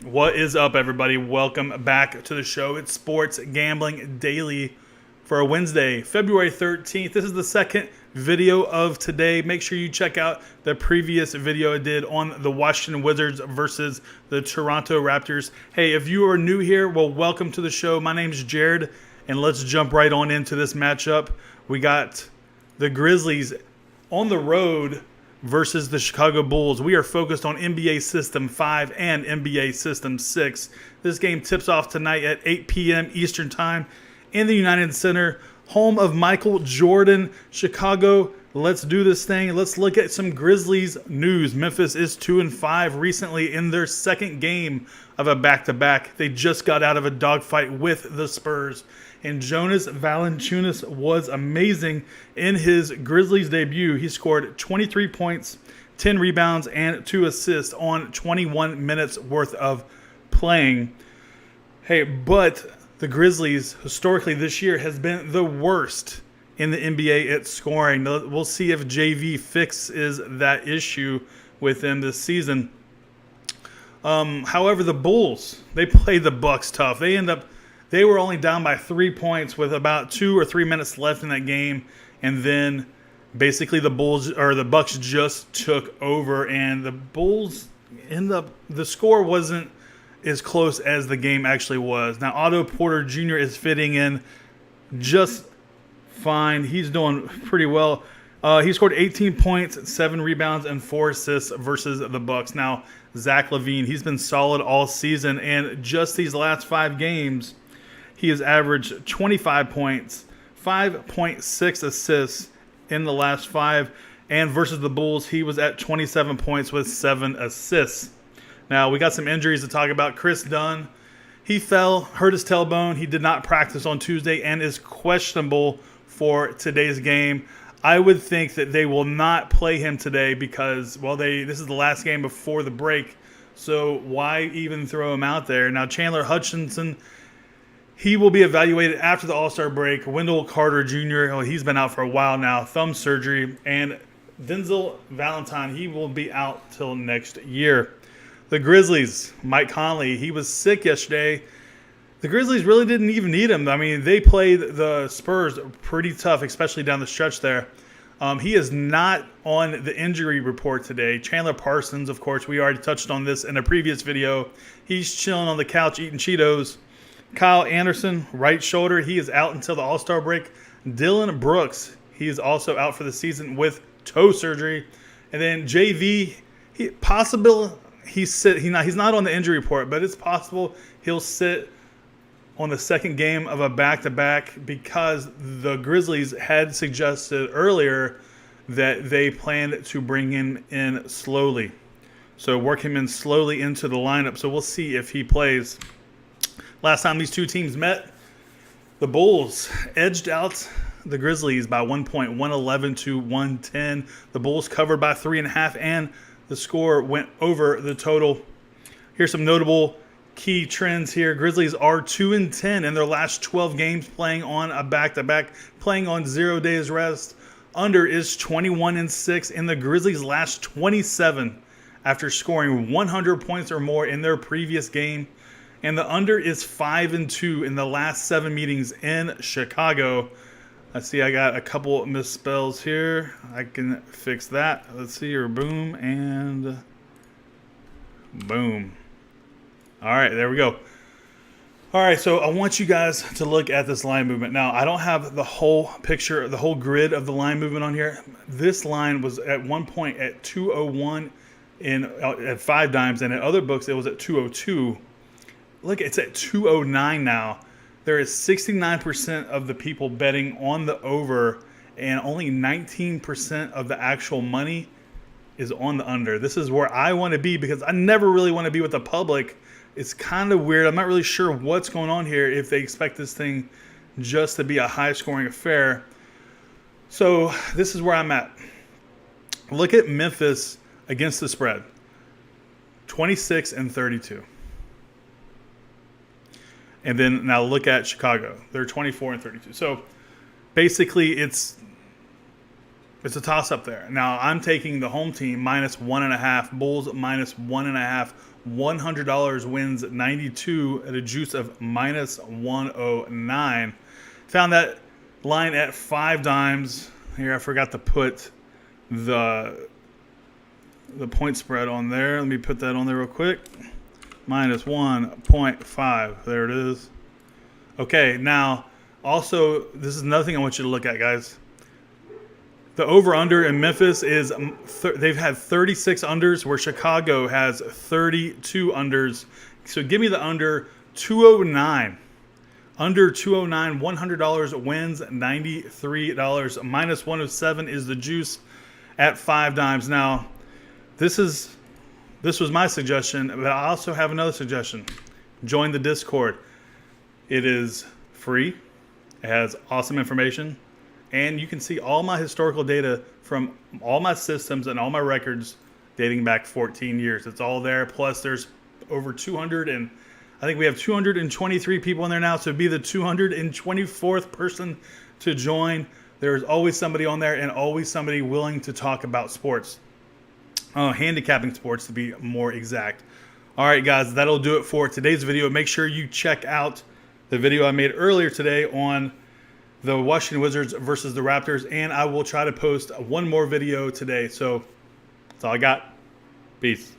What is up, everybody? Welcome back to the show. It's Sports Gambling Daily for a Wednesday, February 13th. This is the second video of today. Make sure you check out the previous video I did on the Washington Wizards versus the Toronto Raptors. Hey, if you are new here, well, welcome to the show. My name's Jared, and let's jump right on into this matchup. We got the Grizzlies on the road versus the Chicago Bulls. We are focused on NBA System 5 and NBA System 6. This game tips off tonight at 8 p.m. Eastern Time in the United Center, home of Michael Jordan. Chicago, let's do this thing. Let's look at some Grizzlies news. Memphis is 2-5 recently in their second game of a back-to-back. They just got out of a dogfight with the Spurs. And Jonas Valanciunas was amazing in his Grizzlies debut. He scored 23 points, 10 rebounds, and 2 assists on 21 minutes worth of playing. Hey, but the Grizzlies historically this year has been the worst in the NBA at scoring. We'll see if JV fixes that issue with them this season. However, the Bulls, they played the Bucks tough. They were only down by 3 points with about 2 or 3 minutes left in that game, and then basically the Bucks just took over, and the Bulls the score wasn't as close as the game actually was. Now Otto Porter Jr. is fitting in just fine. He's doing pretty well. He scored 18 points, 7 rebounds, and 4 assists versus the Bucks. Now Zach LaVine, he's been solid all season, and just these last 5 games, he has averaged 25 points, 5.6 assists in the last 5. And versus the Bulls, he was at 27 points with 7 assists. Now, we got some injuries to talk about. Chris Dunn, he fell, hurt his tailbone. He did not practice on Tuesday and is questionable for today's game. I would think that they will not play him today because, well, this is the last game before the break. So why even throw him out there? Now, Chandler Hutchinson, he will be evaluated after the All-Star break. Wendell Carter Jr., he's been out for a while now, thumb surgery. And Denzel Valentine, he will be out till next year. The Grizzlies, Mike Conley, he was sick yesterday. The Grizzlies really didn't even need him. I mean, they played the Spurs pretty tough, especially down the stretch there. He is not on the injury report today. Chandler Parsons, of course, we already touched on this in a previous video. He's chilling on the couch eating Cheetos. Kyle Anderson, right shoulder, he is out until the All-Star break. Dylan Brooks, he is also out for the season with toe surgery. And then JV, he's not on the injury report, but it's possible he'll sit on the second game of a back-to-back because the Grizzlies had suggested earlier that they planned to bring him in slowly. So work him in slowly into the lineup. So we'll see if he plays. Last time these two teams met, the Bulls edged out the Grizzlies by 1 point, 111 to 110. The Bulls covered by 3.5, and the score went over the total. Here's some notable key trends here. Grizzlies are 2-10 in their last 12 games playing on a back-to-back, playing on 0 days rest. Under is 21-6 in the Grizzlies' last 27 after scoring 100 points or more in their previous game. And the under is 5-2 in the last 7 meetings in Chicago. Let's see, I got a couple misspells here. I can fix that. Let's see here. Boom and boom. All right, there we go. All right, so I want you guys to look at this line movement. Now, I don't have the whole picture, the whole grid of the line movement on here. This line was at one point at 201 at 5 dimes, and in other books it was at 202. Look, it's at 209 now. There is 69% of the people betting on the over, and only 19% of the actual money is on the under. This is where I want to be because I never really want to be with the public. It's kind of weird. I'm not really sure what's going on here if they expect this thing just to be a high-scoring affair. So this is where I'm at. Look at Memphis against the spread. 26-32. And then now look at Chicago. They're 24-32. So basically it's It's a toss-up there. Now, I'm taking the home team minus 1.5. Bulls minus 1.5. $100 wins 92 at a juice of minus 109. Found that line at 5 dimes. Here, I forgot to put the point spread on there. Let me put that on there real quick. Minus 1.5. There it is. Okay, now, also, this is another thing I want you to look at, guys. The over-under in Memphis is, they've had 36 unders, where Chicago has 32 unders. So give me the under 209. Under 209, $100 wins $93. Minus 107 is the juice at 5 dimes. Now, this was my suggestion, but I also have another suggestion. Join the Discord. It is free. It has awesome information. And you can see all my historical data from all my systems and all my records dating back 14 years. It's all there. Plus, there's over 200, and I think we have 223 people in there now. So be the 224th person to join. There's always somebody on there and always somebody willing to talk about sports. Handicapping sports, to be more exact. All right, guys, that'll do it for today's video. Make sure you check out the video I made earlier today on the Washington Wizards versus the Raptors, and I will try to post one more video today. So that's all I got. Peace.